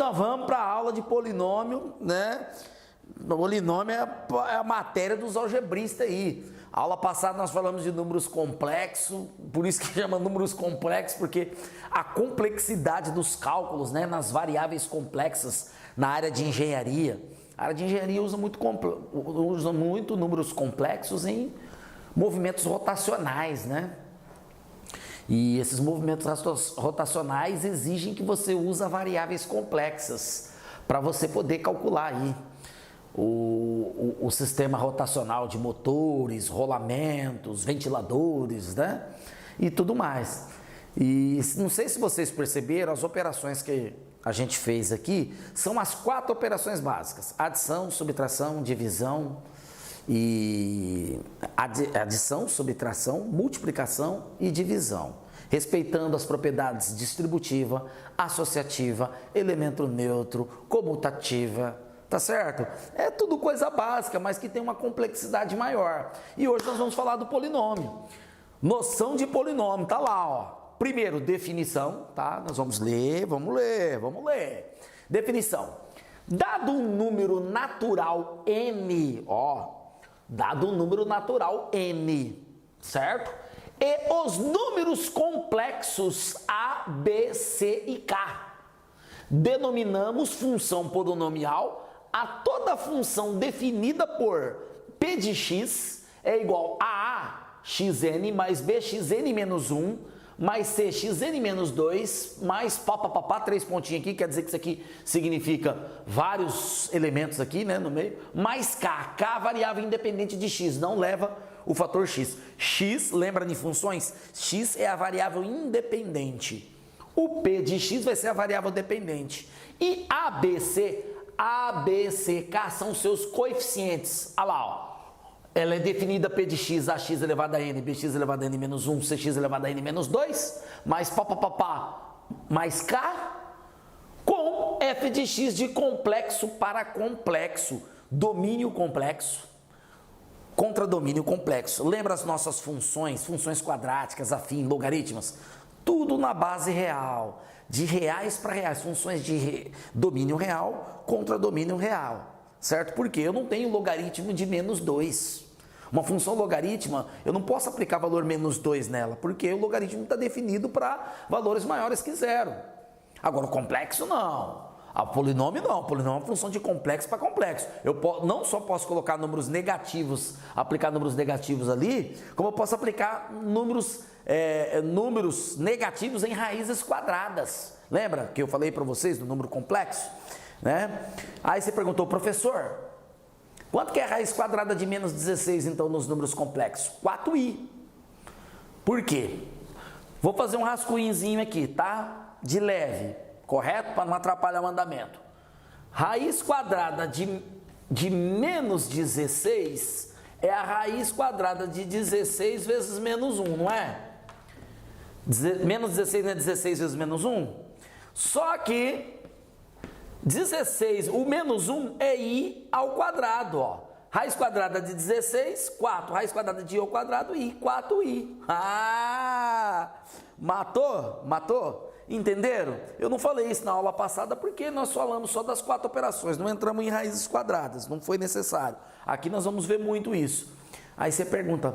nós vamos para a aula de polinômio, né? Polinômio é a matéria dos algebristas aí. A aula passada nós falamos de números complexos, por isso que chama números complexos, porque a complexidade dos cálculos, né, nas variáveis complexas na área de engenharia. A área de engenharia usa muito números complexos em movimentos rotacionais, né? E esses movimentos rotacionais exigem que você use variáveis complexas para você poder calcular aí o sistema rotacional de motores, rolamentos, ventiladores, né? E tudo mais. E não sei se vocês perceberam, as operações que a gente fez aqui são as 4 operações básicas: adição, subtração, divisão e adição, subtração, multiplicação e divisão, respeitando as propriedades distributiva, associativa, elemento neutro, comutativa, tá certo? É tudo coisa básica, mas que tem uma complexidade maior. E hoje nós vamos falar do polinômio. Noção de polinômio, tá lá, ó. Primeiro, definição, tá? Nós vamos ler. Definição. Dado um número natural n, ó, dado um número natural n, certo? E os números complexos a, b, c e k, denominamos função polinomial a toda função definida por p de x é igual a xn mais bxn menos 1 mais cxn menos 2 mais 3 pontinhos aqui, quer dizer que isso aqui significa vários elementos aqui, né, no meio, mais k, variável independente de x, não leva o fator x. X, lembra de funções? X é a variável independente. O p de x vai ser a variável dependente. E a, b, c, k são seus coeficientes. Olha lá, ó. Ela é definida p de x, ax elevado a n, bx elevado a n menos 1, cx elevado a n menos 2, mais mais k, com f de x de complexo para complexo, domínio complexo, contra domínio complexo. Lembra as nossas funções, funções quadráticas, afim, logaritmos? Tudo na base real, de reais para reais, funções de domínio real contra domínio real. Certo? Porque eu não tenho logaritmo de menos 2. Uma função logarítmica, eu não posso aplicar valor menos 2 nela, porque o logaritmo está definido para valores maiores que 0. Agora, o complexo não. A polinômio não. O polinômio é uma função de complexo para complexo. Eu não só posso colocar números negativos, aplicar números negativos ali, como eu posso aplicar números negativos em raízes quadradas. Lembra que eu falei para vocês do número complexo? Né? Aí você perguntou, professor, quanto que é a raiz quadrada de menos 16 então nos números complexos? 4i. Por quê? Vou fazer um rascunhozinho aqui, tá? De leve, correto? Para não atrapalhar o andamento. Raiz quadrada de menos 16 é a raiz quadrada de 16 vezes menos 1, não é? Menos 16 não é 16 vezes menos 1? Só que 16, o menos 1 é i ao quadrado, ó. Raiz quadrada de 16, 4. Raiz quadrada de i ao quadrado, i, 4i. Ah! Matou? Matou? Entenderam? Eu não falei isso na aula passada porque nós falamos só das 4 operações, não entramos em raízes quadradas, não foi necessário. Aqui nós vamos ver muito isso. Aí você pergunta,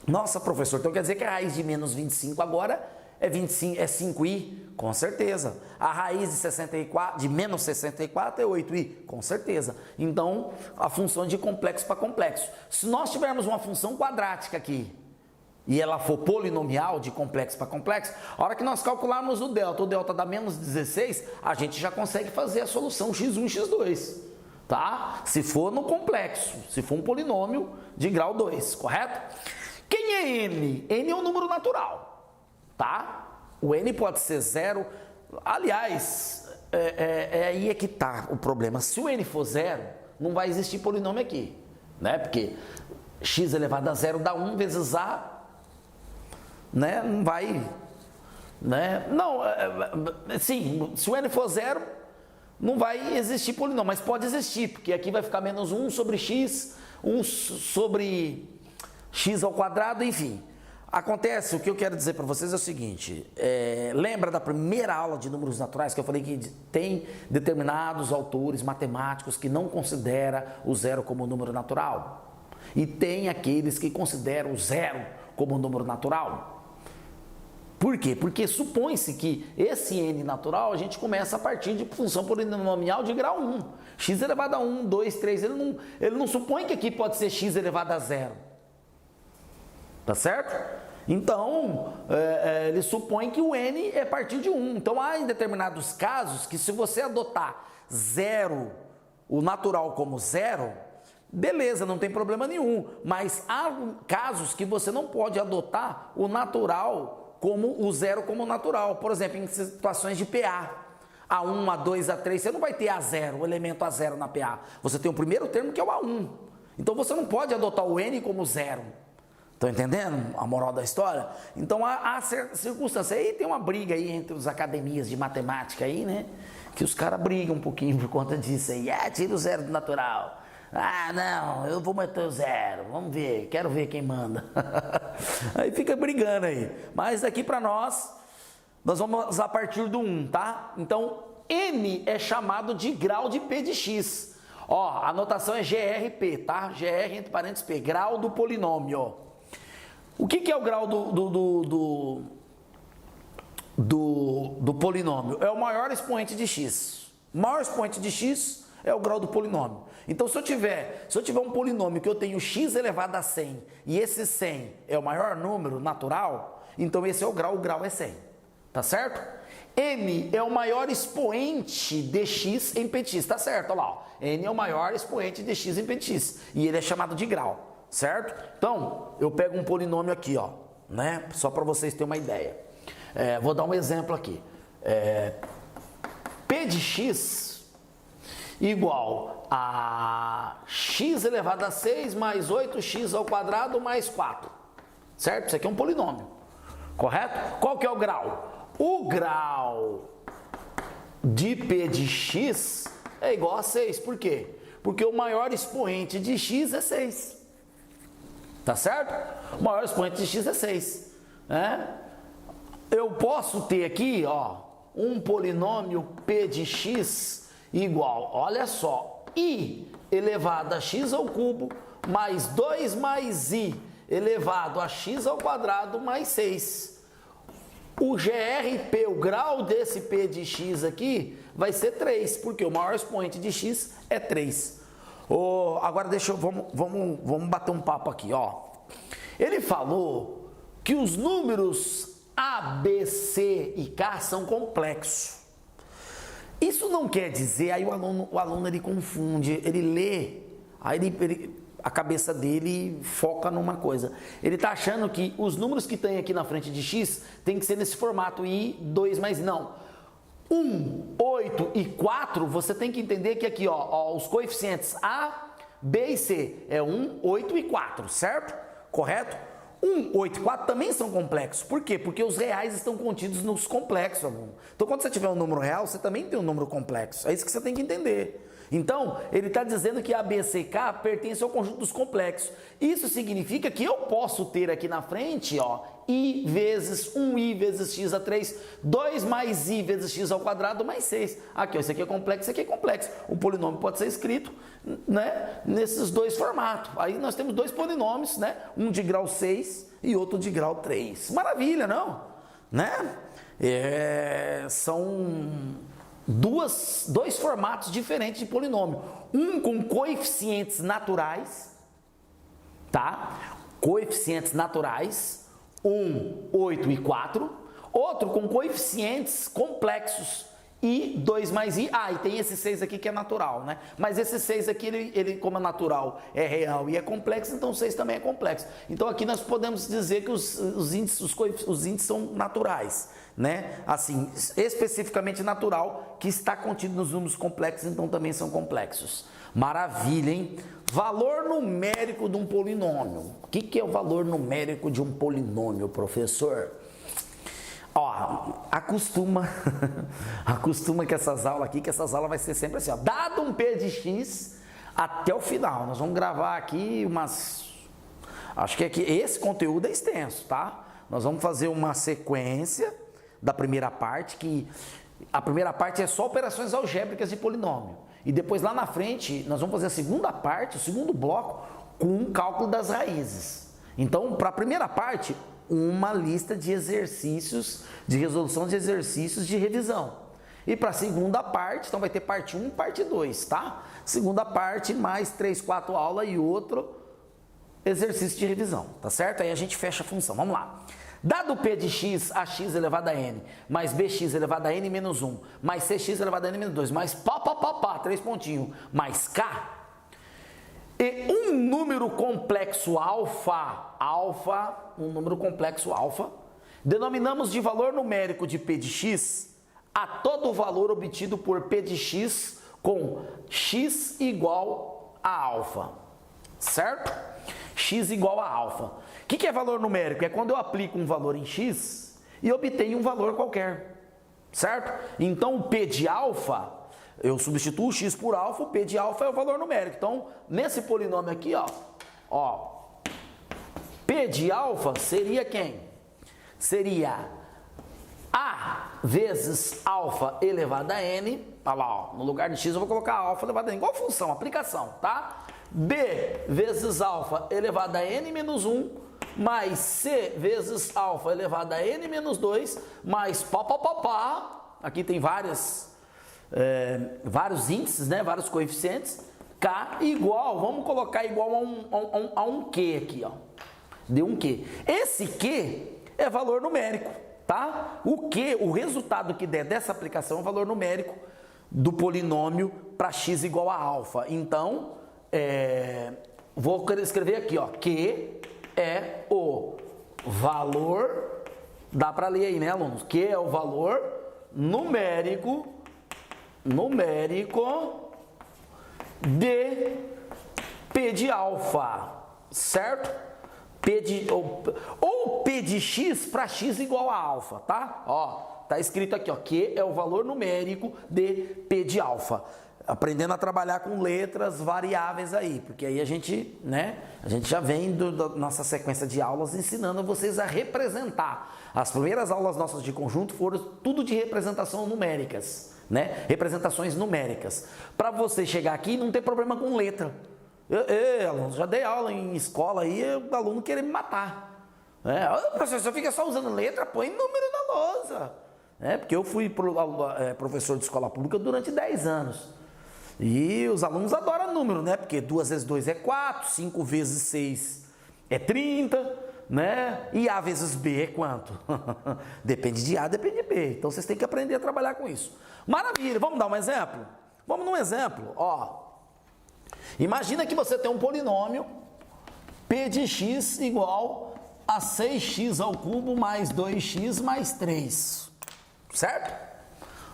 nossa, professor, então quer dizer que a raiz de menos 25 agora é 5i? Com certeza. A raiz de menos 64 é 8i? Com certeza. Então, a função é de complexo para complexo. Se nós tivermos uma função quadrática aqui, e ela for polinomial de complexo para complexo, a hora que nós calcularmos o delta dá menos 16, a gente já consegue fazer a solução x1, x2. Tá? Se for no complexo, se for um polinômio de grau 2, correto? Quem é n? n é um número natural, tá? O n pode ser 0, aliás, aí é que tá o problema. Se o n for 0, não vai existir polinômio aqui, né? Porque x elevado a 0 dá 1 vezes a, né? Não vai, né? Não, sim, se o n for 0, não vai existir polinômio, mas pode existir, porque aqui vai ficar menos 1 sobre x, 1 sobre x ao quadrado, enfim. Acontece, o que eu quero dizer para vocês é o seguinte, lembra da primeira aula de números naturais que eu falei que tem determinados autores matemáticos que não consideram o zero como número natural? E tem aqueles que consideram o zero como número natural. Por quê? Porque supõe-se que esse n natural a gente começa a partir de função polinomial de grau 1. X elevado a 1, 2, 3, ele não supõe que aqui pode ser x elevado a 0. Tá certo? Então, ele supõe que o n é a partir de 1. Então, há em determinados casos que se você adotar 0, o natural como 0, beleza, não tem problema nenhum. Mas há casos que você não pode adotar o natural como o 0 como natural. Por exemplo, em situações de PA. A1, A2, A3, você não vai ter A0, o elemento A0 na PA. Você tem o primeiro termo que é o A1. Então, você não pode adotar o n como 0. Estão entendendo a moral da história? Então, há circunstância. Aí tem uma briga aí entre as academias de matemática aí, né? Que os caras brigam um pouquinho por conta disso aí. Tira o zero do natural. Não, eu vou meter o zero. Vamos ver, quero ver quem manda. Aí fica brigando aí. Mas aqui para nós vamos a partir do 1, tá? Então, n é chamado de grau de p de x. Ó, a notação é GRP, tá? GR entre parênteses P, grau do polinômio. O que é o grau do polinômio? É o maior expoente de x. O maior expoente de x é o grau do polinômio. Então, se eu tiver um polinômio que eu tenho x elevado a 100 e esse 100 é o maior número natural, então esse é o grau é 100. Tá certo? N é o maior expoente de x em px. Tá certo? Olha lá. Ó. N é o maior expoente de x em px. E ele é chamado de grau. Certo? Então, eu pego um polinômio aqui, ó, né? Só para vocês terem uma ideia. Vou dar um exemplo aqui. P de x igual a x elevado a 6 mais 8x ao quadrado mais 4. Certo? Isso aqui é um polinômio. Correto? Qual que é o grau? O grau de P de x é igual a 6. Por quê? Porque o maior expoente de x é 6. Tá certo? O maior expoente de x é 6. Né? Eu posso ter aqui, ó, um polinômio p de x igual, olha só, i elevado a x ao cubo mais 2 mais i elevado a x ao quadrado mais 6. O GRP, o grau desse p de x aqui, vai ser 3, porque o maior expoente de x é 3. Agora vamos bater um papo aqui, ó. Ele falou que os números A, B, C e K são complexos. Isso não quer dizer, aí o aluno ele confunde, ele lê, aí a cabeça dele foca numa coisa. Ele está achando que os números que tem aqui na frente de x tem que ser nesse formato I, 2 mais não. 1, 8 e 4, você tem que entender que aqui, ó, os coeficientes A, B e C é 1, 8 e 4, certo? Correto? 1, 8 e 4 também são complexos. Por quê? Porque os reais estão contidos nos complexos, aluno. Então, quando você tiver um número real, você também tem um número complexo. É isso que você tem que entender. Então, ele está dizendo que A, B, C, K pertence ao conjunto dos complexos. Isso significa que eu posso ter aqui na frente, ó, I vezes 1i vezes x a 3, 2 mais i vezes x ao quadrado mais 6. Aqui, ó, isso aqui é complexo, isso aqui é complexo. O polinômio pode ser escrito, né, nesses dois formatos. Aí nós temos dois polinômios, né, um de grau 6 e outro de grau 3. Maravilha, não? Né? São dois formatos diferentes de polinômio. Um com coeficientes naturais, tá? Coeficientes naturais, 1, 8 e 4. Outro com coeficientes complexos, I, 2 mais I. E tem esse 6 aqui que é natural, né? Mas esse 6 aqui, ele como é natural, é real e é complexo, então o 6 também é complexo. Então aqui nós podemos dizer que os índices são naturais, né? Assim, especificamente natural, que está contido nos números complexos, então também são complexos. Maravilha, hein? Valor numérico de um polinômio. O que é o valor numérico de um polinômio, professor? Ó, acostuma com essas aulas aqui, que essas aulas vai ser sempre assim, ó. Dado um P de x até o final. Nós vamos gravar aqui Acho que aqui, esse conteúdo é extenso, tá? Nós vamos fazer uma sequência da primeira parte, que a primeira parte é só operações algébricas de polinômio. E depois lá na frente, nós vamos fazer a segunda parte, o segundo bloco, com o cálculo das raízes. Então, para a primeira parte, uma lista de exercícios, de resolução de exercícios de revisão. E para a segunda parte, então vai ter parte 1 e parte 2, tá? Segunda parte, mais 3, 4 aulas e outro exercício de revisão, tá certo? Aí a gente fecha a função, vamos lá. Dado P de x a x elevado a n, mais bx elevado a n menos 1, mais cx elevado a n menos 2, mais 3 pontinhos, mais k, e um número complexo um número complexo alfa, denominamos de valor numérico de P de x a todo valor obtido por P de x com x igual a alfa, certo? X igual a alfa. O que é valor numérico? É quando eu aplico um valor em x e obtenho um valor qualquer, certo? Então, o P de alfa, eu substituo x por alfa, o P de alfa é o valor numérico. Então, nesse polinômio aqui, ó, P de alfa seria quem? Seria A vezes alfa elevado a n, olha lá, ó, no lugar de x eu vou colocar alfa elevado a n, igual função, aplicação, tá? B vezes alfa elevado a n menos 1, mais C vezes alfa elevado a n menos 2, mais aqui tem vários índices, né, vários coeficientes, K igual, vamos colocar igual a um Q aqui, ó, deu um Q. Esse Q é valor numérico, tá? O Q, o resultado que der dessa aplicação é o valor numérico do polinômio para x igual a alfa. Então, vou escrever aqui, ó, Q é o valor, dá para ler aí, né, alunos? Q é o valor numérico de P de alfa, certo? Ou P de x para x igual a alfa, tá? Ó, tá escrito aqui, ó, Q é o valor numérico de P de alfa. Aprendendo a trabalhar com letras variáveis aí, porque aí a gente, né, a gente já vem da nossa sequência de aulas ensinando vocês a representar. As primeiras aulas nossas de conjunto foram tudo de representação numéricas, né? Representações numéricas. Para você chegar aqui não tem problema com letra. Aluno, já dei aula em escola aí, o aluno querer me matar. O professor fica só usando letra, põe número na lousa. Porque eu fui professor de escola pública durante 10 anos. E os alunos adoram número, né? Porque 2 vezes 2 é 4, 5 vezes 6 é 30, né? E A vezes B é quanto? Depende de A, depende de B. Então vocês têm que aprender a trabalhar com isso. Maravilha, vamos dar um exemplo? Vamos num exemplo, ó. Imagina que você tem um polinômio P de x igual a 6x ao cubo mais 2x mais 3, certo?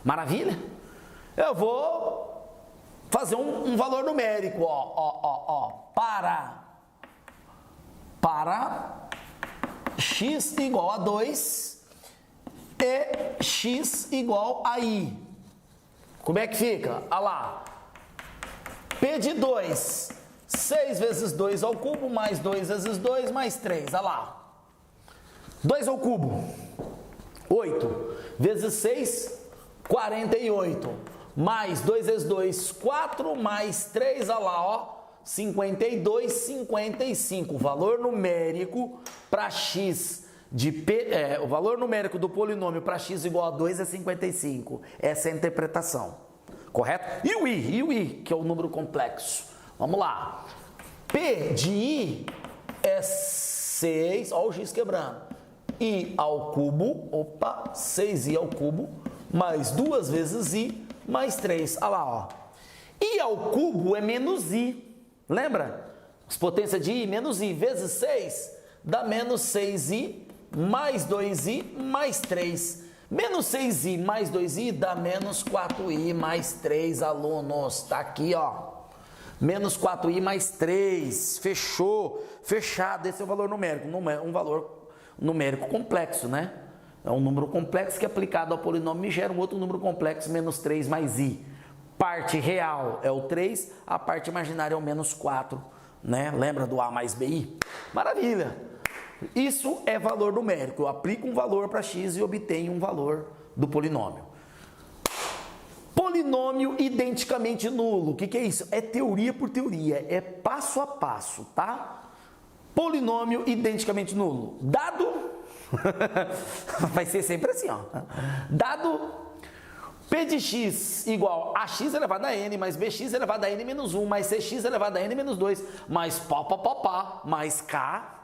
Maravilha? Eu vou fazer um valor numérico, para x igual a 2 e x igual a i. Como é que fica? Olha lá. P de 2, 6 vezes 2 ao cubo, mais 2 vezes 2, mais 3, olha lá. 2 ao cubo, 8, vezes 6, 48, mais 2 vezes 2, 4, mais 3, olha lá, ó, 52, 55. O valor numérico para x de P, o valor numérico do polinômio para x igual a 2 é 55. Essa é a interpretação. Correto? E o I, que é o número complexo. Vamos lá. P de I é 6, olha o giz quebrando. I ao cubo, 6I ao cubo, mais 2 vezes I, mais 3. Olha lá, ó. I ao cubo é menos I. Lembra? As potências de I menos I vezes 6 dá menos 6I, mais 2I, mais 3. Menos 6i mais 2i dá menos 4i mais 3, alunos. Tá aqui, ó. Menos 4i mais 3. Fechou. Fechado. Esse é o valor numérico. Um valor numérico complexo, né? É um número complexo que aplicado ao polinômio gera um outro número complexo, menos 3 mais i. Parte real é o 3, a parte imaginária é o menos 4 né? Lembra do A mais BI? Maravilha! Isso é valor numérico. Eu aplico um valor para x e obtenho um valor do polinômio. Polinômio identicamente nulo. O que é isso? É teoria por teoria, é passo a passo, tá? Polinômio identicamente nulo. Dado, vai ser sempre assim, ó. Dado P de x igual a x elevado a n, mais bx elevado a n menos 1, mais cx elevado a n menos 2, mais pá, mais k.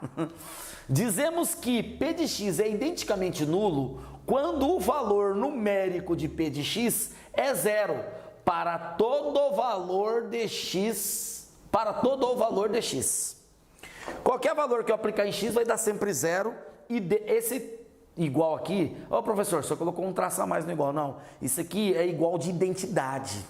Dizemos que P de x é identicamente nulo quando o valor numérico de P de x é zero para todo o valor de x, Qualquer valor que eu aplicar em x vai dar sempre zero e esse igual aqui, ó professor, você colocou um traço a mais no igual, não, isso aqui é igual de identidade,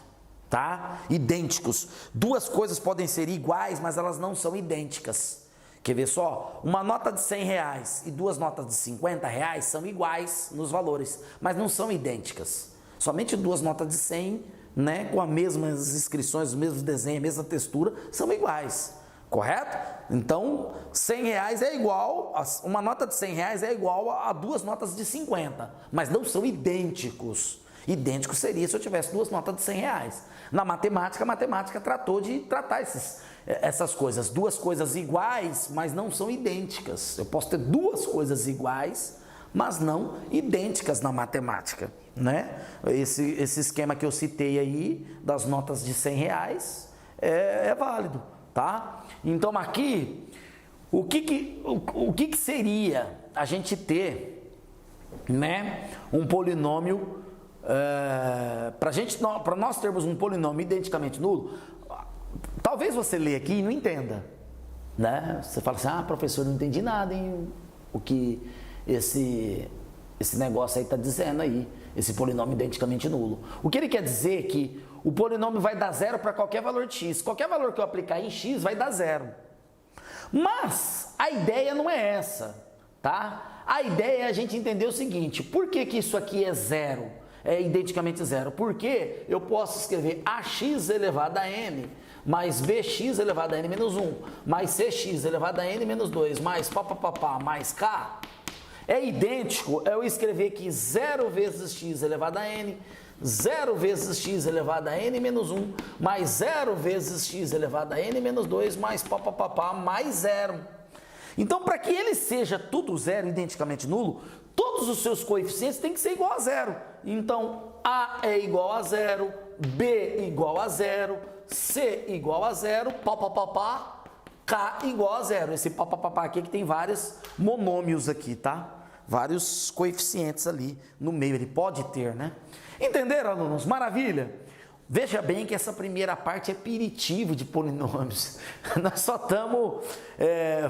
tá? Idênticos, duas coisas podem ser iguais, mas elas não são idênticas. Quer ver só? Uma nota de 100 reais e duas notas de 50 reais são iguais nos valores, mas não são idênticas. Somente duas notas de 100, né, com as mesmas inscrições, os mesmos desenhos, a mesma textura, são iguais. Correto? Então, 100 reais é igual, uma nota de 100 reais é igual a duas notas de 50, mas não são idênticos. Idêntico seria se eu tivesse duas notas de 100 reais. Na matemática, a matemática tratou de tratar essas coisas. Duas coisas iguais, mas não são idênticas. Eu posso ter duas coisas iguais, mas não idênticas na matemática, né? Esse esquema que eu citei aí, das notas de 100 reais, é válido. Tá? Então aqui, o que seria a gente ter, né, um polinômio, para nós termos um polinômio identicamente nulo, talvez você leia aqui e não entenda, né? Você fala assim, professor, não entendi nada, hein? O que esse negócio aí está dizendo aí, esse polinômio identicamente nulo. O que ele quer dizer é que o polinômio vai dar zero para qualquer valor de x. Qualquer valor que eu aplicar em x vai dar zero. Mas a ideia não é essa, tá? A ideia é a gente entender o seguinte, por que isso aqui é zero? É identicamente zero? Porque eu posso escrever ax elevado a n, mais bx elevado a n menos 1, mais cx elevado a n menos 2, mais mais k. É idêntico eu escrever que 0 vezes x elevado a n, 0 vezes x elevado a n menos 1, mais 0 vezes x elevado a n menos 2, mais mais 0. Então, para que ele seja tudo zero, identicamente nulo, todos os seus coeficientes têm que ser igual a zero. Então, A é igual a zero, B igual a zero, C igual a zero, K igual a zero. Esse aqui que tem vários monômios aqui, tá? Vários coeficientes ali no meio, ele pode ter, né? Entenderam, alunos? Maravilha! Veja bem que essa primeira parte é aperitivo de polinômios. Nós só estamos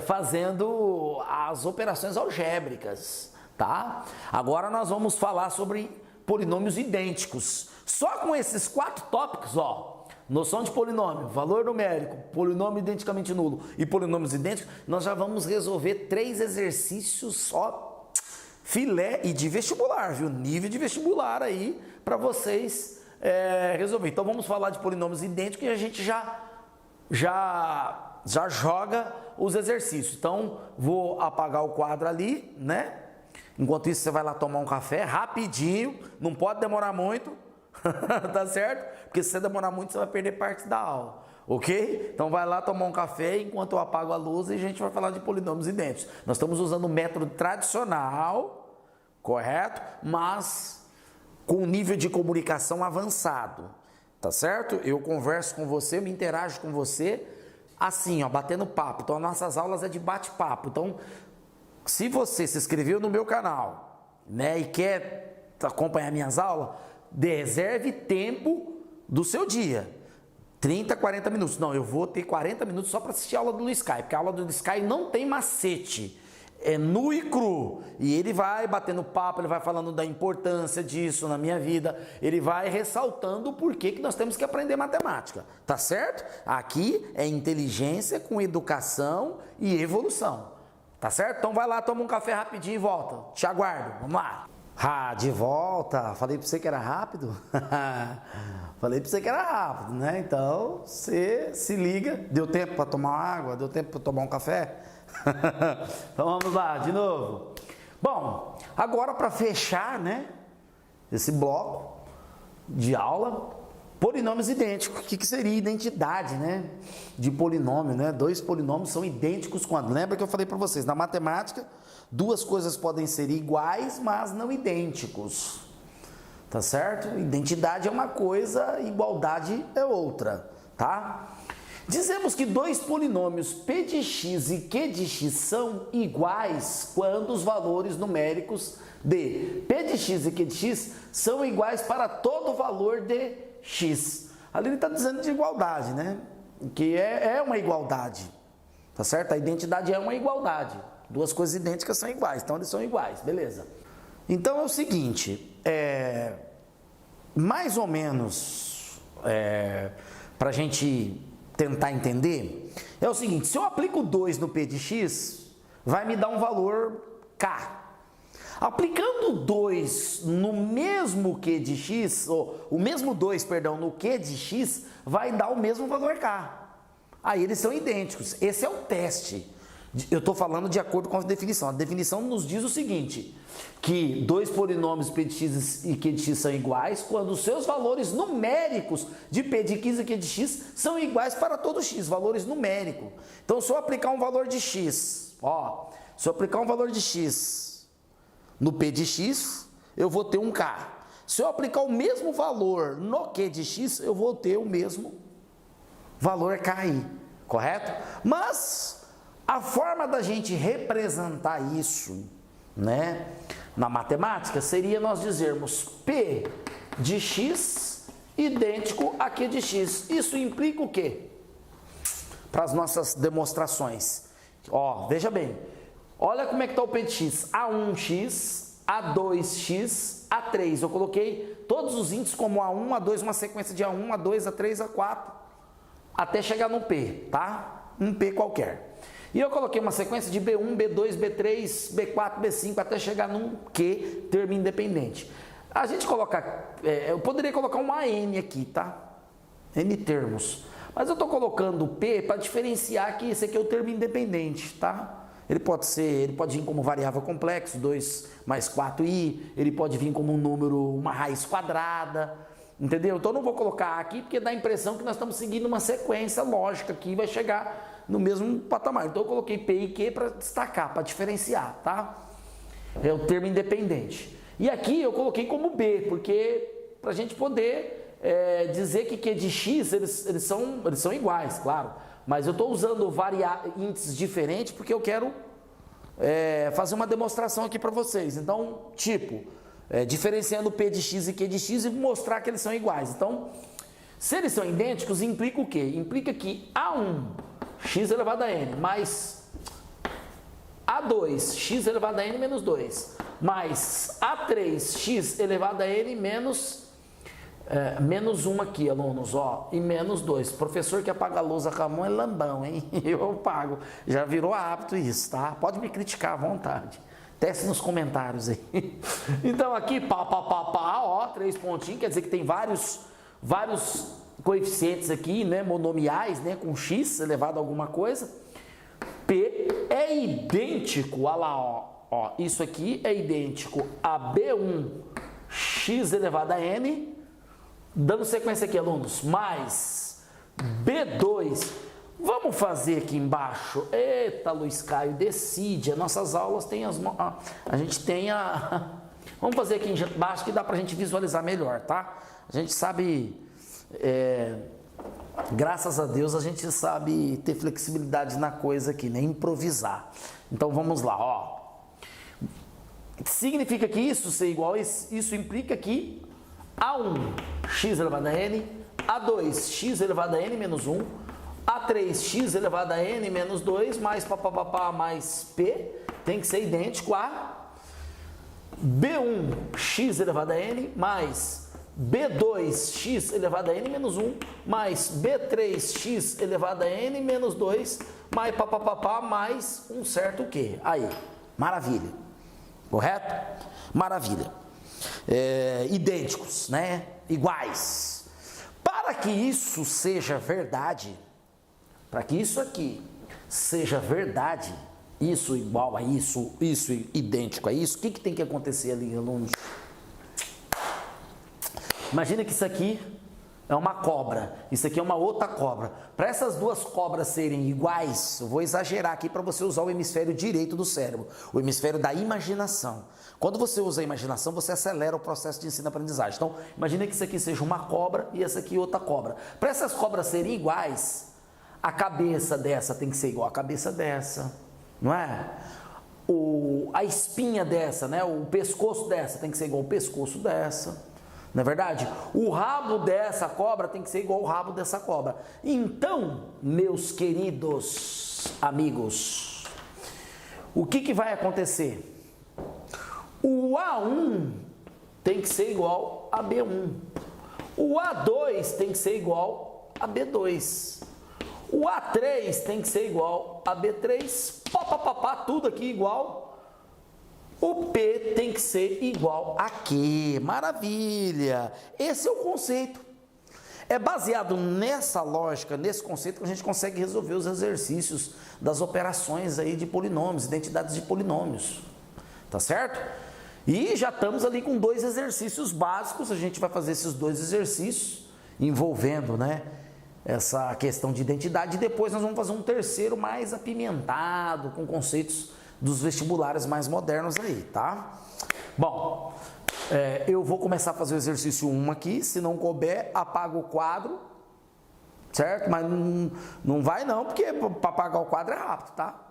fazendo as operações algébricas, tá? Agora nós vamos falar sobre polinômios idênticos. Só com esses 4 tópicos, ó, noção de polinômio, valor numérico, polinômio identicamente nulo e polinômios idênticos, nós já vamos resolver 3 exercícios só, filé e de vestibular, viu? Nível de vestibular aí para vocês resolver. Então vamos falar de polinômios idênticos e a gente já joga os exercícios. Então vou apagar o quadro ali, né? Enquanto isso você vai lá tomar um café rapidinho, não pode demorar muito, tá certo? Porque se você demorar muito você vai perder parte da aula, ok? Então vai lá tomar um café enquanto eu apago a luz e a gente vai falar de polinômios idênticos. Nós estamos usando o método tradicional, correto? Mas com nível de comunicação avançado, tá certo? Eu converso com você, eu me interajo com você assim, ó, batendo papo. Então, as nossas aulas é de bate-papo. Então, se você se inscreveu no meu canal, né, e quer acompanhar minhas aulas, reserve tempo do seu dia. 30, 40 minutos. Não, eu vou ter 40 minutos só para assistir a aula do Sky, porque a aula do Sky não tem macete. É nu e cru, e ele vai batendo papo, ele vai falando da importância disso na minha vida, ele vai ressaltando o porquê que nós temos que aprender matemática, tá certo? Aqui é inteligência com educação e evolução, tá certo? Então vai lá, toma um café rapidinho e volta, te aguardo, vamos lá. Ah, de volta. Falei para você que era rápido? Falei para você que era rápido, né? Então, você se liga. Deu tempo para tomar água? Deu tempo para tomar um café? Então, vamos lá, de novo. Bom, agora para fechar, né, esse bloco de aula, polinômios idênticos. O que seria identidade, né, de polinômio, né? Dois polinômios são idênticos quando? Lembra que eu falei para vocês, na matemática, duas coisas podem ser iguais, mas não idênticos. Tá certo? Identidade é uma coisa, igualdade é outra, tá? Dizemos que dois polinômios p de x e q de x são iguais quando os valores numéricos de p de x e q de x são iguais para todo valor de x. Ali ele está dizendo de igualdade, né? Que é uma igualdade, tá certo? A identidade é uma igualdade. Duas coisas idênticas são iguais, então eles são iguais, beleza. Então é o seguinte, mais ou menos, para a gente tentar entender, é o seguinte, se eu aplico 2 no p de x, vai me dar um valor k. Aplicando 2 no mesmo q de x, ou o mesmo 2, perdão, no q de x, vai dar o mesmo valor k. Aí eles são idênticos, esse é o teste. Eu estou falando de acordo com a definição. A definição nos diz o seguinte, que dois polinômios p de x e q de x são iguais quando os seus valores numéricos de p de x e q de x são iguais para todo x, valores numéricos. Então, se eu aplicar um valor de x, se eu aplicar um valor de x no p de x, eu vou ter um k. Se eu aplicar o mesmo valor no q de x, eu vou ter o mesmo valor KI, correto? Mas a forma da gente representar isso, né, na matemática, seria nós dizermos P de x idêntico a Q de x. Isso implica o quê? Para as nossas demonstrações. Veja bem, olha como é que está o P de x. A1x, A2x, A3. Eu coloquei todos os índices como A1, A2, uma sequência de A1, A2, A3, A4, até chegar no P, tá? Um P qualquer. E eu coloquei uma sequência de B1, B2, B3, B4, B5, até chegar num Q, termo independente. A gente coloca, eu poderia colocar um AN aqui, tá? N termos. Mas eu estou colocando o P para diferenciar que esse aqui é o termo independente, tá? Ele pode vir como variável complexo, 2 mais 4i, ele pode vir como um número, uma raiz quadrada, entendeu? Então eu não vou colocar aqui porque dá a impressão que nós estamos seguindo uma sequência lógica que vai chegar no mesmo patamar. Então eu coloquei P e Q para destacar, para diferenciar, tá? É o termo independente. E aqui eu coloquei como B, porque para a gente poder dizer que Q de X, eles são iguais, claro. Mas eu estou usando índices diferentes porque eu quero fazer uma demonstração aqui para vocês. Então, diferenciando P de X e Q de X e mostrar que eles são iguais. Então, se eles são idênticos, implica o quê? Implica que A1, x elevado a n, mais A2, x elevado a n menos 2, mais A3, x elevado a n menos 1 aqui, alunos, e menos 2. Professor que apaga a luz com a mão é lambão, hein? Eu pago. Já virou hábito isso, tá? Pode me criticar à vontade. Teste nos comentários aí. Então aqui, 3 pontinhos, quer dizer que tem vários coeficientes aqui, né, monomiais, né, com x elevado a alguma coisa. P é idêntico, olha lá, isso aqui é idêntico a B1 x elevado a n, dando sequência aqui, alunos, mais B2, vamos fazer aqui embaixo, eita, Luiz Caio, decide, as nossas aulas tem vamos fazer aqui embaixo que dá pra gente visualizar melhor, tá? A gente sabe, graças a Deus a gente sabe ter flexibilidade na coisa aqui, né? Improvisar. Então vamos lá, significa que isso ser igual, isso implica que A1, x elevado a n, A2, x elevado a n menos 1, A3, x elevado a n menos 2, mais mais P, tem que ser idêntico a B1, x elevado a n, mais B2, x elevado a n menos 1, mais B3, x elevado a n menos 2, mais mais um certo Q. Aí, maravilha. Correto? Maravilha. idênticos, né? Iguais. Para que isso seja verdade, para que isso aqui seja verdade, isso igual a isso, isso idêntico a isso, o que tem que acontecer ali, alunos? Imagina que isso aqui é uma cobra, isso aqui é uma outra cobra. Para essas duas cobras serem iguais, eu vou exagerar aqui para você usar o hemisfério direito do cérebro, o hemisfério da imaginação. Quando você usa a imaginação, você acelera o processo de ensino-aprendizagem. Então, imagina que isso aqui seja uma cobra e essa aqui outra cobra. Para essas cobras serem iguais, a cabeça dessa tem que ser igual à cabeça dessa, não é? A espinha dessa, né? O pescoço dessa tem que ser igual ao pescoço dessa. Não é verdade? O rabo dessa cobra tem que ser igual ao rabo dessa cobra. Então, meus queridos amigos, o que vai acontecer? O A1 tem que ser igual a B1. O A2 tem que ser igual a B2. O A3 tem que ser igual a B3. Tudo aqui igual. O P tem que ser igual a Q. Maravilha! Esse é o conceito. É baseado nessa lógica, nesse conceito, que a gente consegue resolver os exercícios das operações aí de polinômios, identidades de polinômios. Tá certo? E já estamos ali com 2 exercícios básicos. A gente vai fazer esses 2 exercícios envolvendo, né, essa questão de identidade. E depois nós vamos fazer um terceiro mais apimentado, com conceitos dos vestibulares mais modernos aí, tá? Bom, eu vou começar a fazer o exercício 1 aqui, se não couber, apago o quadro, certo? Mas não vai não, porque para apagar o quadro é rápido, tá?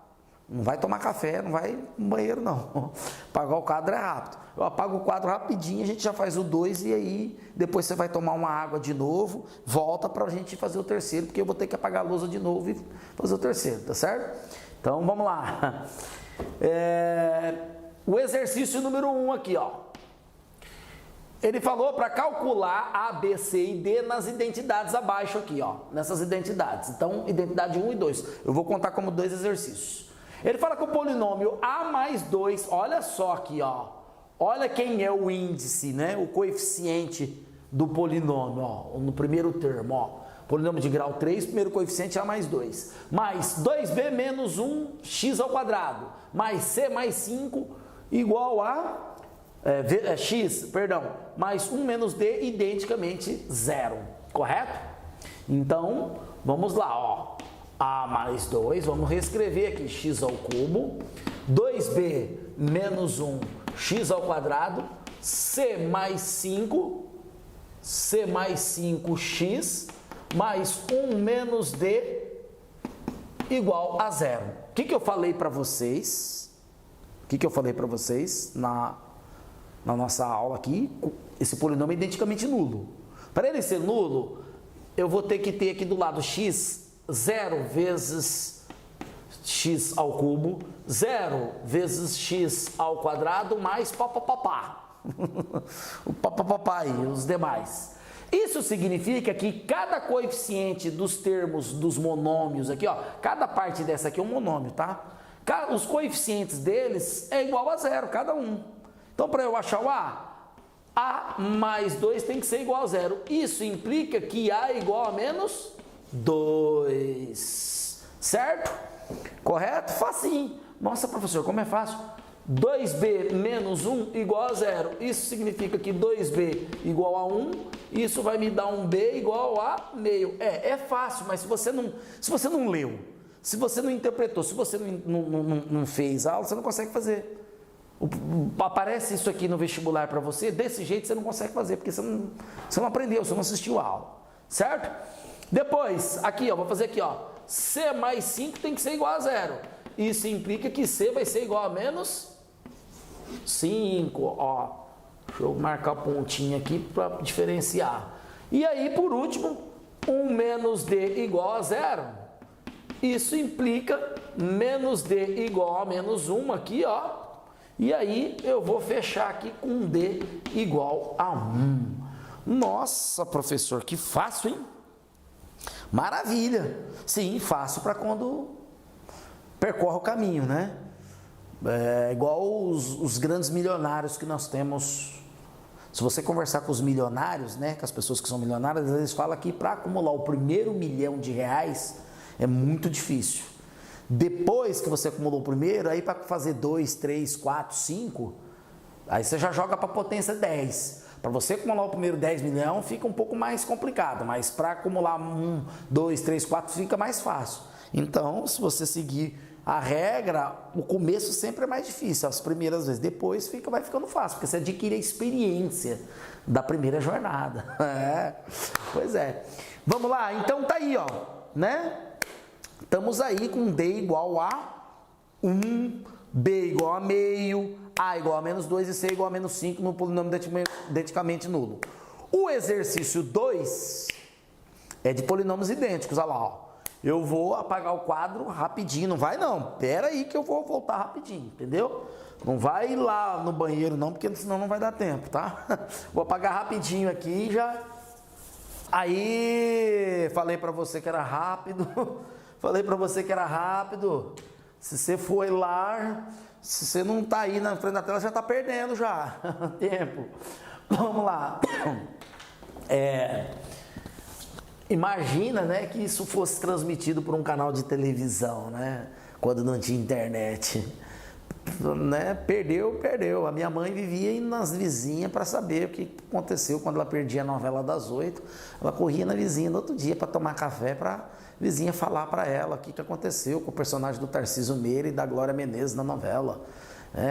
Não vai tomar café, não vai no banheiro não. Apagar o quadro é rápido. Eu apago o quadro rapidinho, a gente já faz o 2 e aí depois você vai tomar uma água de novo, volta para a gente fazer o terceiro, porque eu vou ter que apagar a lousa de novo e fazer o terceiro, tá certo? Então vamos lá. O exercício número 1 aqui, ó. Ele falou para calcular A, B, C e D nas identidades abaixo aqui, ó. Nessas identidades. Então, identidade 1 e 2. Eu vou contar como 2 exercícios. Ele fala que o polinômio A mais 2, olha só aqui, ó. Olha quem é o índice, né? O coeficiente do polinômio, ó. No primeiro termo, ó. Polinômio de grau 3, primeiro coeficiente A mais 2. Mais 2B menos 1, x ao quadrado. Mais C mais 5, igual a... mais 1 menos D, identicamente 0. Correto? Então, vamos lá, ó. A mais 2, vamos reescrever aqui, x ao cubo. 2B menos 1, x ao quadrado. C mais 5, x mais 1 menos D igual a 0. O que eu falei para vocês? Na nossa aula aqui? Esse polinômio é identicamente nulo. Para ele ser nulo, eu vou ter que ter aqui do lado x, 0 vezes x ao cubo, 0 vezes x ao quadrado, mais o papapá e os demais. Isso significa que cada coeficiente dos termos dos monômios aqui, ó, cada parte dessa aqui é um monômio, tá? Os coeficientes deles é igual a 0, cada um. Então, para eu achar o A mais 2 tem que ser igual a 0. Isso implica que A é igual a menos 2, certo? Correto? Facinho. Nossa, professor, como é fácil. 2B menos 1 igual a 0. Isso significa que 2B igual a 1, isso vai me dar um B igual a meio. É fácil, mas se você não leu, se você não interpretou, se você não fez aula, você não consegue fazer. Aparece isso aqui no vestibular para você, desse jeito você não consegue fazer, porque você não aprendeu, você não assistiu a aula, certo? Depois, aqui, ó, vou fazer aqui, ó, C mais 5 tem que ser igual a 0. Isso implica que C vai ser igual a menos 5, ó. Deixa eu marcar pontinho aqui para diferenciar. E aí, por último, 1 menos D igual a 0. Isso implica menos D igual a menos 1 aqui, ó. E aí, eu vou fechar aqui com D igual a 1. Nossa, professor, que fácil, hein? Maravilha! Sim, fácil para quando percorre o caminho, né? É igual os grandes milionários que nós temos Se você conversar com os milionários, né, com as pessoas que são milionárias, eles falam que para acumular o primeiro R$ 1.000.000 é muito difícil. Depois que você acumulou o primeiro, aí para fazer 2, 3, 4, 5, aí você já joga para a potência 10. Para você acumular o primeiro 10 milhões fica um pouco mais complicado, mas para acumular 1, 2, 3, 4 fica mais fácil. Então, se você seguir a regra, o começo sempre é mais difícil, as primeiras vezes. Depois vai ficando fácil, porque você adquire a experiência da primeira jornada. Pois é. Vamos lá, então tá aí, ó, né? Estamos aí com D igual a 1, B igual a meio, A igual a menos 2 e C igual a menos 5 no polinômio identicamente nulo. O exercício 2 é de polinômios idênticos, olha lá, ó. Eu vou apagar o quadro rapidinho, não vai não, pera aí que eu vou voltar rapidinho, entendeu? Não vai lá no banheiro não, porque senão não vai dar tempo, tá? Vou apagar rapidinho aqui já. Aí, falei pra você que era rápido, se você foi lá, se você não tá aí na frente da tela, já tá perdendo já, tempo. Vamos lá. Imagina, né, que isso fosse transmitido por um canal de televisão, né, quando não tinha internet, né, perdeu. A minha mãe vivia indo nas vizinhas para saber o que aconteceu quando ela perdia a novela das 8. Ela corria na vizinha no outro dia para tomar café, para a vizinha falar para ela o que aconteceu com o personagem do Tarcísio Meira e da Glória Menezes na novela.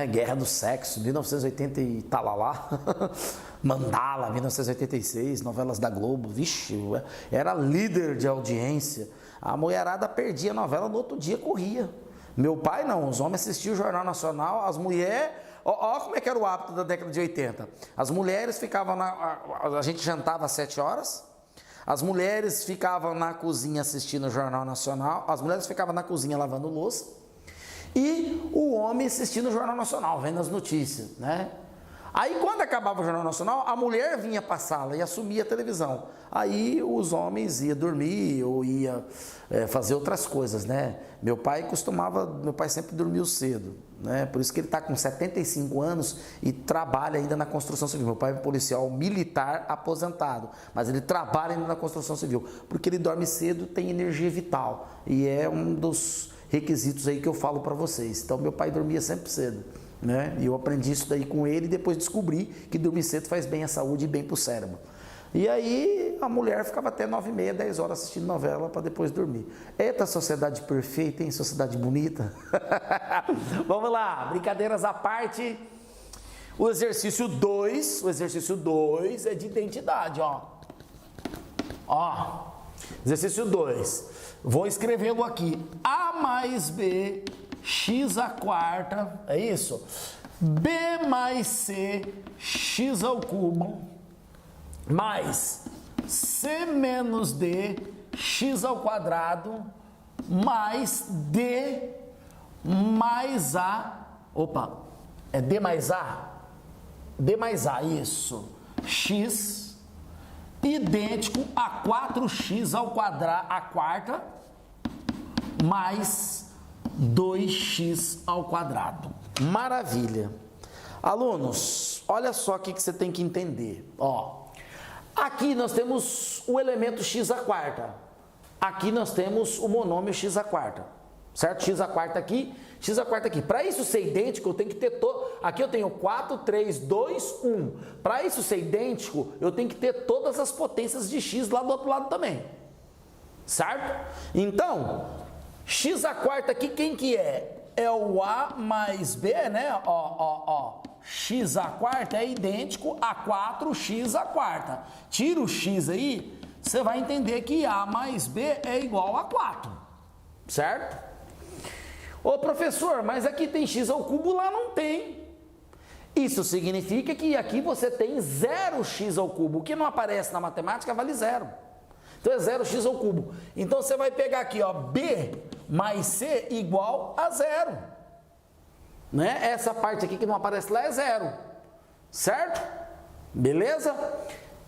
Guerra do Sexo, 1980 e talalá, Mandala, 1986, novelas da Globo, vixe, era líder de audiência. A mulherada perdia a novela, no outro dia corria. Meu pai não, os homens assistiam o Jornal Nacional, as mulheres, ó como é que era o hábito da década de 80. As mulheres ficavam, a gente jantava às 7 horas, as mulheres ficavam na cozinha assistindo o Jornal Nacional, as mulheres ficavam na cozinha lavando louça, e o homem assistindo o Jornal Nacional, vendo as notícias, né? Aí quando acabava o Jornal Nacional, a mulher vinha para a sala e assumia a televisão. Aí os homens iam dormir ou iam fazer outras coisas, né? Meu pai sempre dormiu cedo, né? Por isso que ele está com 75 anos e trabalha ainda na construção civil. Meu pai é um policial militar aposentado, mas ele trabalha ainda na construção civil, porque ele dorme cedo, tem energia vital, e é um dos requisitos aí que eu falo para vocês. Então meu pai dormia sempre cedo, né? E eu aprendi isso daí com ele e depois descobri que dormir cedo faz bem à saúde e bem para o cérebro. E aí a mulher ficava até 9h30, 10 horas assistindo novela para depois dormir. Eita, sociedade perfeita, hein? Sociedade bonita. Vamos lá, brincadeiras à parte. O exercício 2 é de identidade, ó. Exercício 2. Vou escrevê-lo aqui. A mais B, x à quarta, é isso? B mais C, x ao cubo, mais C menos D, x ao quadrado, mais D mais A, é D mais A? D mais A, isso, x, idêntico a 4x ao quadrado, a quarta, mais 2x ao quadrado. Maravilha. Alunos, olha só o que você tem que entender. Aqui nós temos o elemento x à quarta. Aqui nós temos o monômio x à quarta. Certo? X à quarta aqui, x à quarta aqui. Para isso ser idêntico, eu tenho que ter aqui eu tenho 4, 3, 2, 1. Para isso ser idêntico, eu tenho que ter todas as potências de x lá do outro lado também. Certo? Então, x à quarta aqui, quem que é? É o A mais B, né? X à quarta é idêntico a 4x à quarta. Tira o x aí, você vai entender que A mais B é igual a 4. Certo? Ô professor, mas aqui tem x ao cubo, lá não tem. Isso significa que aqui você tem 0x ao cubo. O que não aparece na matemática vale 0. Então é 0x ao cubo. Então você vai pegar aqui, B mais C igual a 0. Né? Essa parte aqui que não aparece lá é 0. Certo? Beleza?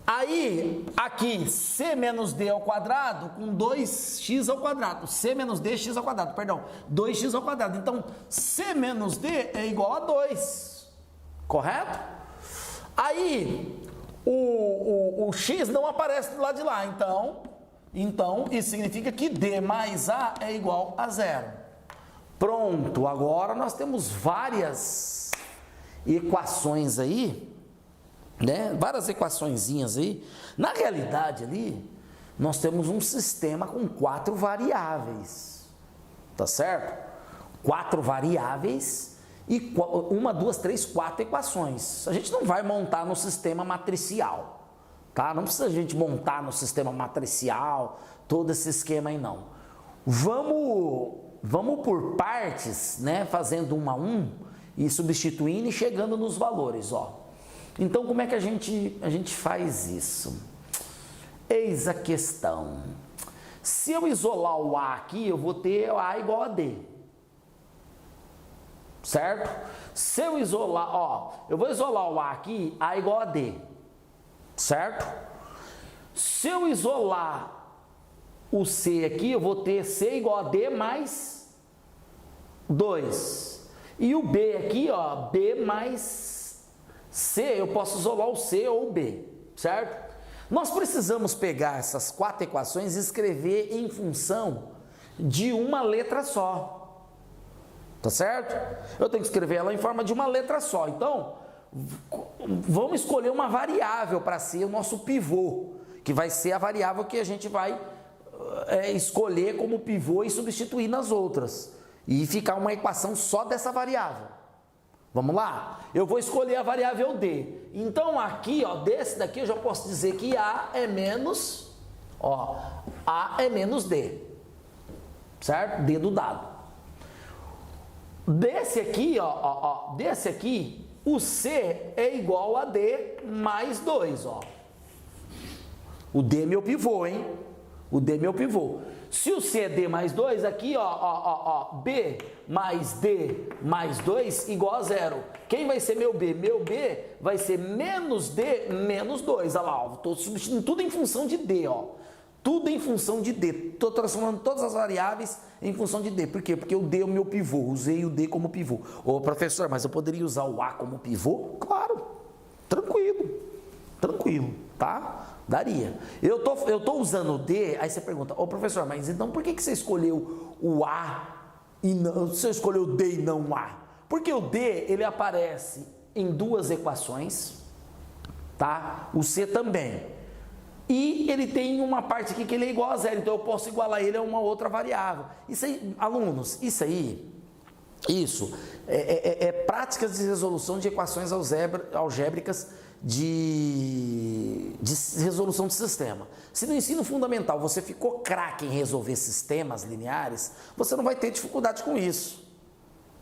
Aí, aqui, C menos D ao quadrado com 2x ao quadrado. C menos D, x ao quadrado, perdão. 2x ao quadrado. Então, C menos D é igual a 2. Correto? Aí, o X não aparece do lado de lá, então isso significa que D mais A é igual a 0. Pronto, agora nós temos várias equações aí, né? Várias equaçõezinhas aí. Na realidade ali, nós temos um sistema com 4 variáveis, tá certo? 4 variáveis e 1, 2, 3, 4 equações. A gente não vai montar no sistema matricial, tá? Não precisa a gente montar no sistema matricial todo esse esquema aí não. Vamos por partes, né? Fazendo 1 a 1 e substituindo e chegando nos valores, ó. Então, como é que a gente faz isso? Eis a questão. Se eu isolar o A aqui, eu vou ter A igual a D. Certo? Se eu isolar, ó, eu vou isolar o A aqui, A igual a D. Certo? Se eu isolar o C aqui, eu vou ter C igual a D mais 2. E o B aqui, ó, B mais C, eu posso isolar o C ou o B, certo? Nós precisamos pegar essas 4 equações e escrever em função de uma letra só. Tá certo? Eu tenho que escrever ela em forma de uma letra só. Então, vamos escolher uma variável para ser o nosso pivô, que vai ser a variável que a gente vai escolher como pivô e substituir nas outras. E ficar uma equação só dessa variável. Vamos lá? Eu vou escolher a variável D. Então, aqui, ó, desse daqui eu já posso dizer que A é menos, ó, A é menos D. Certo? D do dado. Desse aqui, ó, desse aqui, o C é igual a D mais 2, ó. O D é meu pivô, hein? O D é meu pivô. Se o C é D mais 2, aqui, ó, B mais D mais 2 igual a 0. Quem vai ser meu B? Meu B vai ser menos D menos 2. Olha lá, estou substituindo tudo em função de D, ó. Tudo em função de D. Estou transformando todas as variáveis em função de D. Por quê? Porque o D é o meu pivô. Usei o D como pivô. Ô, professor, mas eu poderia usar o A como pivô? Claro. Tranquilo. Tranquilo, tá? Daria. Eu tô usando o D, aí você pergunta, ô professor, mas então por que você escolheu o A e não, você escolheu o D e não o A? Porque o D, ele aparece em 2 equações, tá? O C também. E ele tem uma parte aqui que ele é igual a 0, então eu posso igualar ele a uma outra variável. Isso aí, alunos, isso é práticas de resolução de equações algébricas de resolução de sistema. Se no ensino fundamental você ficou craque em resolver sistemas lineares, você não vai ter dificuldade com isso,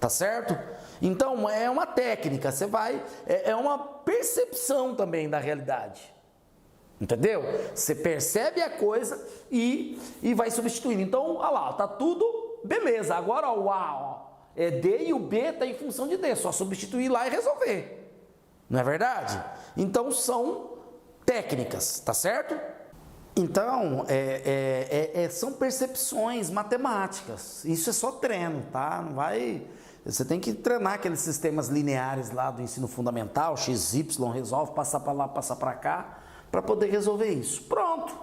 tá certo? Então é uma técnica, é uma percepção também da realidade. Entendeu? Você percebe a coisa e vai substituindo. Então, olha lá, tá tudo beleza. Agora, ó, o A, ó, é D e o B está em função de D. Só substituir lá e resolver. Não é verdade? Então, são técnicas, tá certo? Então, são percepções matemáticas. Isso é só treino, tá? Não vai... Você tem que treinar aqueles sistemas lineares lá do ensino fundamental, x, y, resolve, passar para lá, passar para cá, para poder resolver isso. Pronto.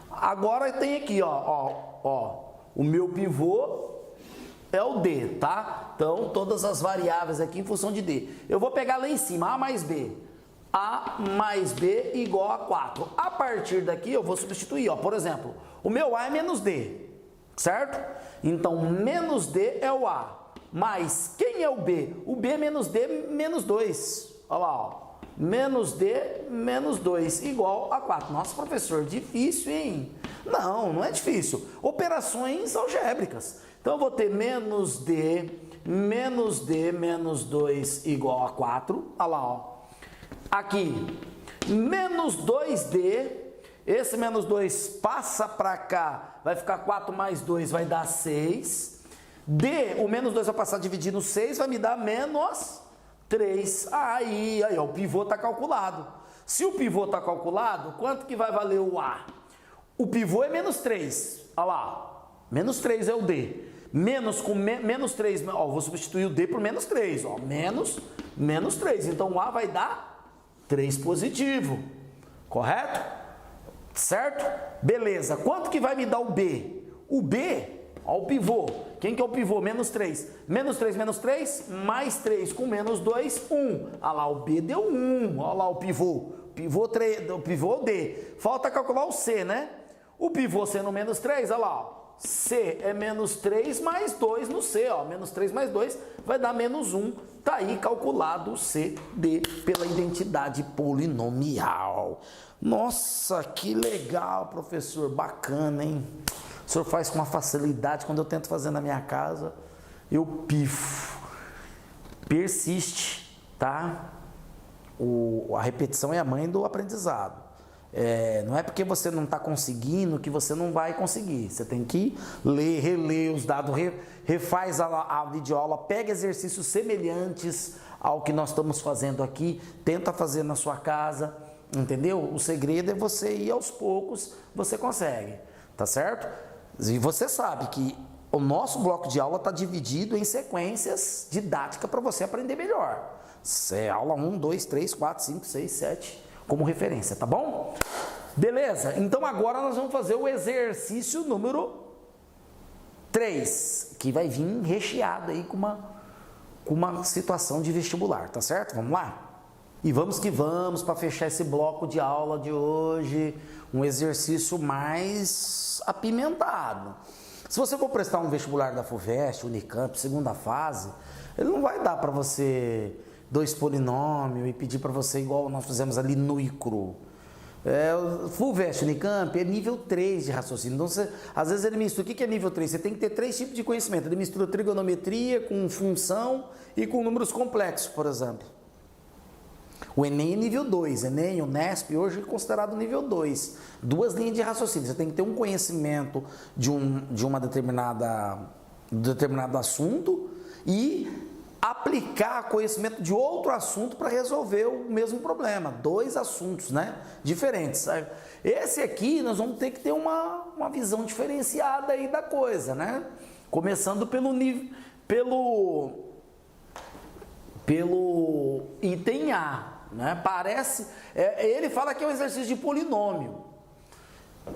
Agora tem aqui, ó, o meu pivô é o D, tá? Então, todas as variáveis aqui em função de D. Eu vou pegar lá em cima, A mais B. A mais B igual a 4. A partir daqui eu vou substituir, ó. Por exemplo, o meu A é menos D, certo? Então, menos D é o A. Mas quem é o B? O B é menos D menos 2. Olha lá, ó. Menos D menos 2 igual a 4. Nossa, professor, difícil, hein? Não, não é difícil. Operações algébricas. Então, eu vou ter menos D menos 2 igual a 4. Olha lá, ó. Aqui, menos 2D. Esse menos 2 passa para cá. Vai ficar 4 mais 2, vai dar 6. D, o menos 2 vai passar dividindo 6, vai me dar menos 3. Aí, ó, o pivô está calculado. Se o pivô está calculado, quanto que vai valer o A? O pivô é menos 3. Olha lá, menos 3 é o D. Menos com menos 3, ó, vou substituir o D por menos 3. Ó, menos 3. Então o A vai dar 3 positivo, correto? Certo? Beleza, quanto que vai me dar o B? O B, ó, o pivô, quem que é o pivô? Menos 3, menos 3, menos 3, mais 3 com menos 2, 1. Olha lá, o B deu 1, olha lá o pivô, o pivô D. Falta calcular o C, né? O pivô sendo menos 3, olha lá, ó. C é menos 3 mais 2 no C, ó, menos 3 mais 2 vai dar menos 1, tá aí calculado o CD pela identidade polinomial. Nossa, que legal, professor, bacana, hein? O senhor faz com uma facilidade, quando eu tento fazer na minha casa, eu pifo. Persiste, tá? A repetição é a mãe do aprendizado. Não é porque você não está conseguindo que você não vai conseguir. Você tem que ler, reler os dados, refaz a videoaula, pega exercícios semelhantes ao que nós estamos fazendo aqui, tenta fazer na sua casa, entendeu? O segredo é você ir aos poucos, você consegue, tá certo? E você sabe que o nosso bloco de aula está dividido em sequências didáticas para você aprender melhor. Aula 1, 2, 3, 4, 5, 6, 7... como referência, tá bom? Beleza, então agora nós vamos fazer o exercício número 3, que vai vir recheado aí com uma situação de vestibular, tá certo? Vamos lá? E vamos que vamos para fechar esse bloco de aula de hoje, um exercício mais apimentado. Se você for prestar um vestibular da FUVEST, Unicamp, segunda fase, ele não vai dar para você 2 polinômios e pedir para você igual nós fizemos ali no ICRU. FUVEST, Unicamp é nível 3 de raciocínio. Então, às vezes ele mistura. O que é nível 3? Você tem que ter 3 tipos de conhecimento. Ele mistura trigonometria com função e com números complexos, por exemplo. O Enem é nível 2. Enem, o Unesp, hoje é considerado nível 2. 2 linhas de raciocínio. Você tem que ter um conhecimento de um determinado assunto e aplicar conhecimento de outro assunto para resolver o mesmo problema. 2 assuntos, né, diferentes. Esse aqui nós vamos ter que ter uma visão diferenciada aí da coisa, né? Começando pelo item A, né? Parece, ele fala que é um exercício de polinômio,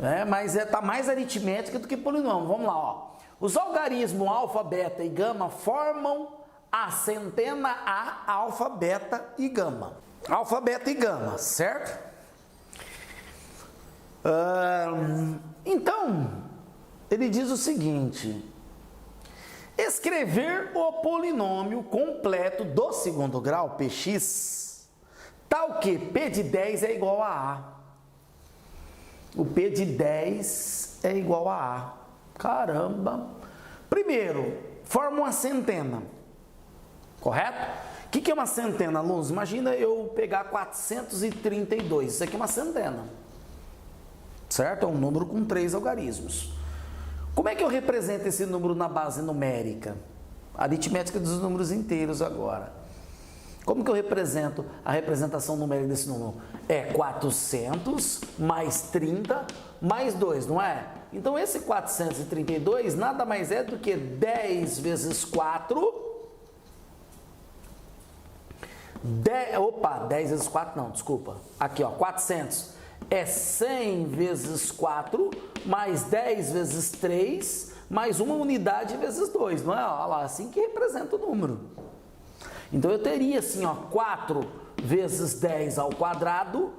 né? Mas tá mais aritmética do que polinômio. Vamos lá, ó. Os algarismos alfa, beta e gama formam a centena A, alfa, beta e gama. Alfa, beta e gama, certo? Então, ele diz o seguinte: escrever o polinômio completo do segundo grau, px, tal que P de 10 é igual a A. O P de 10 é igual a A. Caramba! Primeiro, forma uma centena. Correto? O que é uma centena, alunos? Imagina eu pegar 432. Isso aqui é uma centena. Certo? É um número com 3 algarismos. Como é que eu represento esse número na base numérica? Aritmética dos números inteiros agora. Como que eu represento a representação numérica desse número? É 400 mais 30 mais 2, não é? Então esse 432 nada mais é do que 10 vezes 4... 10 vezes 4 não, desculpa. Aqui, ó, 400 é 100 vezes 4, mais 10 vezes 3, mais uma unidade vezes 2, não é? Olha lá, assim que representa o número. Então eu teria assim, ó, 4 vezes 10 ao quadrado,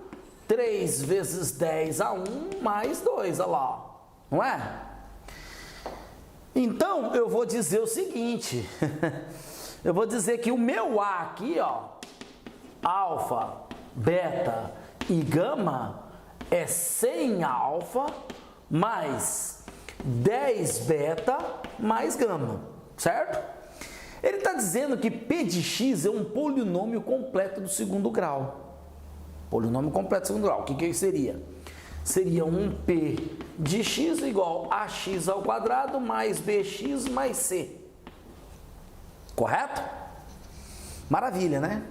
3 vezes 10 a 1, mais 2, olha lá, ó. Não é? Então eu vou dizer o seguinte, eu vou dizer que o meu A aqui, ó, alfa, beta e gama é 100 alfa mais 10 beta mais gama, certo? Ele está dizendo que P de x é um polinômio completo do segundo grau. Polinômio completo do segundo grau, o que seria? Seria um P de x igual a x ao quadrado mais bx mais c. Correto? Maravilha, né?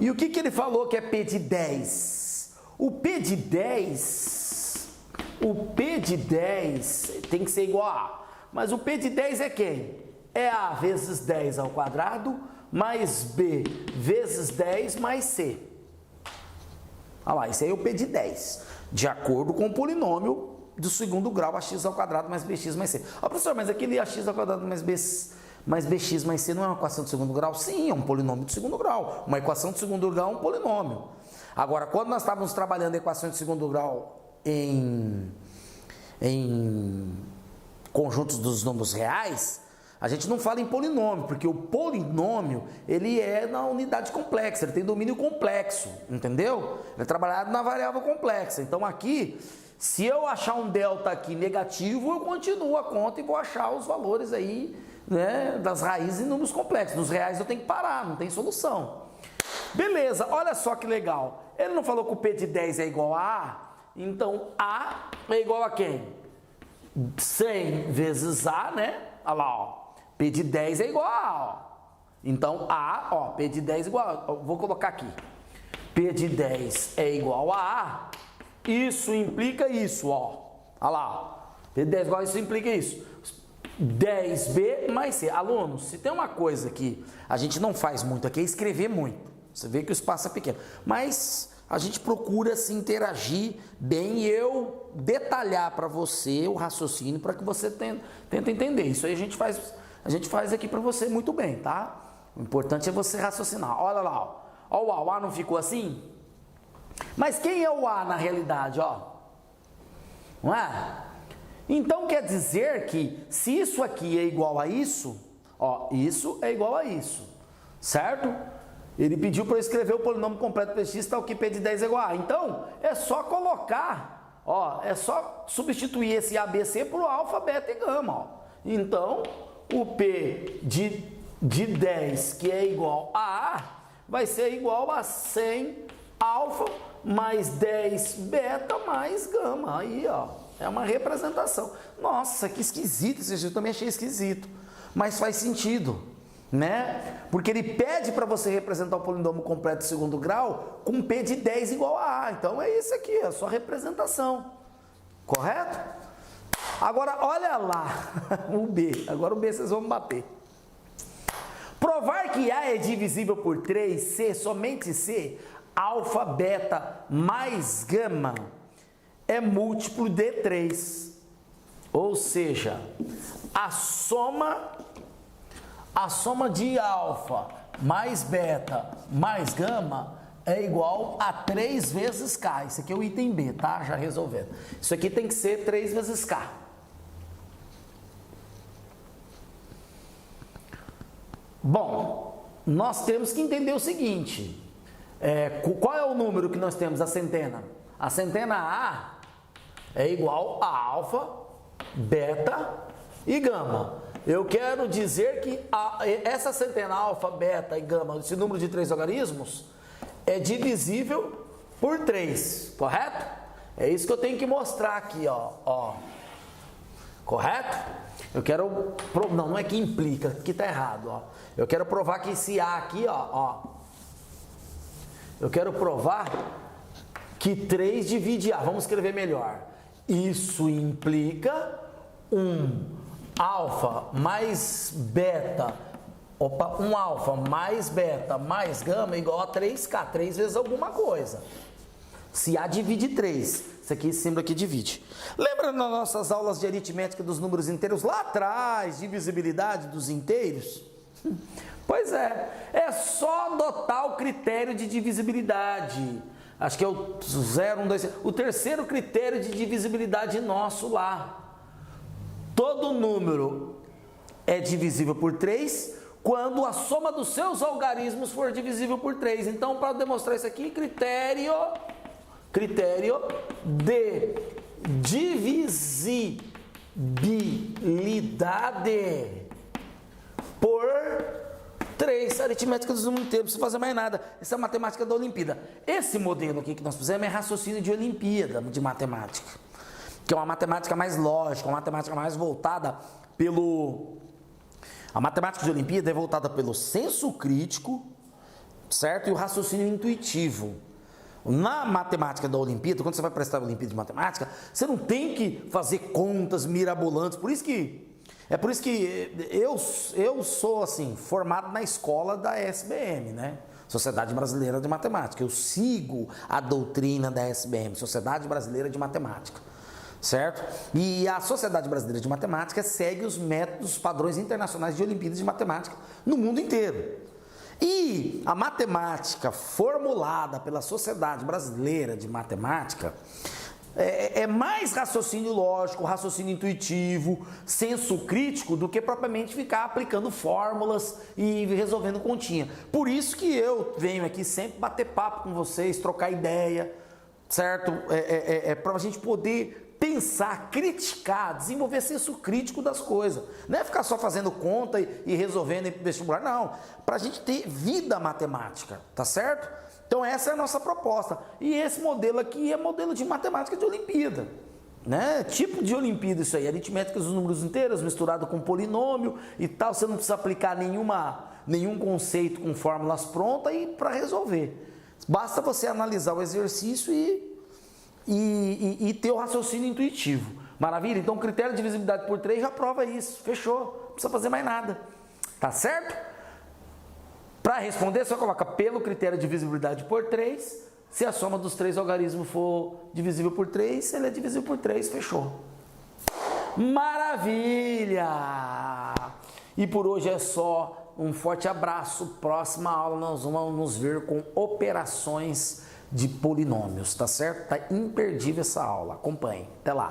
E o que ele falou que é P de 10? O P de 10 tem que ser igual a A. Mas o P de 10 é quem? É A vezes 10 ao quadrado, mais B vezes 10 mais C. Olha lá, esse aí é o P de 10, de acordo com o polinômio do segundo grau, ax ao quadrado mais bx mais c. Ó, professor, mas aquele ax ao quadrado mais bx mais c não é uma equação de segundo grau? Sim, é um polinômio de segundo grau. Uma equação de segundo grau é um polinômio. Agora, quando nós estávamos trabalhando equações de segundo grau em conjuntos dos números reais, a gente não fala em polinômio, porque o polinômio, ele é na unidade complexa, ele tem domínio complexo, entendeu? Ele é trabalhado na variável complexa. Então aqui, se eu achar um delta aqui negativo, eu continuo a conta e vou achar os valores aí, né, das raízes em números complexos. Nos reais eu tenho que parar, não tem solução. Beleza, olha só que legal. Ele não falou que o P de 10 é igual a A? Então A é igual a quem? 100 vezes A, né? Olha lá, ó. P de 10 é igual a A, ó. Então A, ó, P de 10 é igual a... Vou colocar aqui. P de 10 é igual a A. Isso implica isso, ó. Olha lá, ó. P de 10 igual a isso implica isso. 10B mais C. Alunos, se tem uma coisa que a gente não faz muito aqui é escrever muito. Você vê que o espaço é pequeno. Mas a gente procura se interagir bem e eu detalhar para você o raciocínio para que você tente entender. Isso aí a gente faz aqui para você muito bem, tá? O importante é você raciocinar. Olha lá, ó. Ó o A. O A não ficou assim? Mas quem é o A na realidade, ó? Não é? Então quer dizer que se isso aqui é igual a isso, ó, isso é igual a isso, certo? Ele pediu para eu escrever o polinômio completo px, tal que P de 10 é igual a A. Então é só colocar, ó, é só substituir esse ABC por alfa, beta e gama, ó. Então o P de 10, que é igual a A, vai ser igual a 100 alfa mais 10 beta mais gama. Aí, ó, é uma representação. Nossa, que esquisito, eu também achei esquisito, mas faz sentido, né? Porque ele pede para você representar o polinômio completo de segundo grau com P de 10 igual a A. Então é isso aqui, é a sua representação, correto? Agora, olha lá, o B. Agora o B vocês vão bater. Provar que A é divisível por 3, C, somente C, alfa, beta mais gama é múltiplo de 3. Ou seja, a soma de alfa mais beta mais gama é igual a 3 vezes K. Isso aqui é o item B, tá? Já resolvendo. Isso aqui tem que ser 3 vezes K. Bom, nós temos que entender o seguinte. Qual é o número que nós temos? A centena. A centena A é igual a alfa, beta e gama. Eu quero dizer que essa centena alfa, beta e gama, esse número de 3 logaritmos, é divisível por 3, correto? É isso que eu tenho que mostrar aqui, ó. Correto? Eu quero... Não é que implica, que tá errado, ó. Eu quero provar que esse A aqui, ó. Eu quero provar que 3 divide A. Vamos escrever melhor. Isso implica alfa mais beta, um alfa mais beta mais gama é igual a 3K, 3 vezes alguma coisa. Se A divide 3, isso aqui, esse símbolo aqui divide. Lembra nas nossas aulas de aritmética dos números inteiros, lá atrás, divisibilidade dos inteiros? Pois é só adotar o critério de divisibilidade. Acho que é o 0, 1, 2, o terceiro critério de divisibilidade nosso lá. Todo número é divisível por 3 quando a soma dos seus algarismos for divisível por 3. Então, para demonstrar isso aqui, critério de divisibilidade por 3, aritmética dos números inteiros, não precisa fazer mais nada. Essa é a matemática da Olimpíada. Esse modelo aqui que nós fizemos é raciocínio de Olimpíada de matemática, que é uma matemática mais lógica, uma matemática mais voltada A matemática de Olimpíada é voltada pelo senso crítico, certo? E o raciocínio intuitivo. Na matemática da Olimpíada, quando você vai prestar a Olimpíada de Matemática, você não tem que fazer contas mirabolantes. Por isso que eu sou assim, formado na escola da SBM, né? Sociedade Brasileira de Matemática. Eu sigo a doutrina da SBM, Sociedade Brasileira de Matemática, certo? E a Sociedade Brasileira de Matemática segue os métodos, padrões internacionais de Olimpíadas de Matemática no mundo inteiro. E a matemática formulada pela Sociedade Brasileira de Matemática é mais raciocínio lógico, raciocínio intuitivo, senso crítico, do que propriamente ficar aplicando fórmulas e resolvendo continha. Por isso que eu venho aqui sempre bater papo com vocês, trocar ideia, certo? Para a gente poder pensar, criticar, desenvolver senso crítico das coisas. Não é ficar só fazendo conta e resolvendo em vestibular, não. Para a gente ter vida matemática, tá certo? Então essa é a nossa proposta. E esse modelo aqui é modelo de matemática de Olimpíada, né? Tipo de Olimpíada isso aí, aritmética dos números inteiros misturado com polinômio e tal. Você não precisa aplicar nenhum conceito com fórmulas prontas e para resolver. Basta você analisar o exercício e ter o raciocínio intuitivo. Maravilha? Então o critério de divisibilidade por 3 já prova isso. Fechou. Não precisa fazer mais nada. Tá certo? Para responder, você coloca pelo critério de divisibilidade por 3. Se a soma dos 3 algarismos for divisível por 3, ele é divisível por 3. Fechou. Maravilha! E por hoje é só. Um forte abraço. Próxima aula nós vamos nos ver com operações de polinômios, tá certo? Tá imperdível essa aula. Acompanhe. Até lá.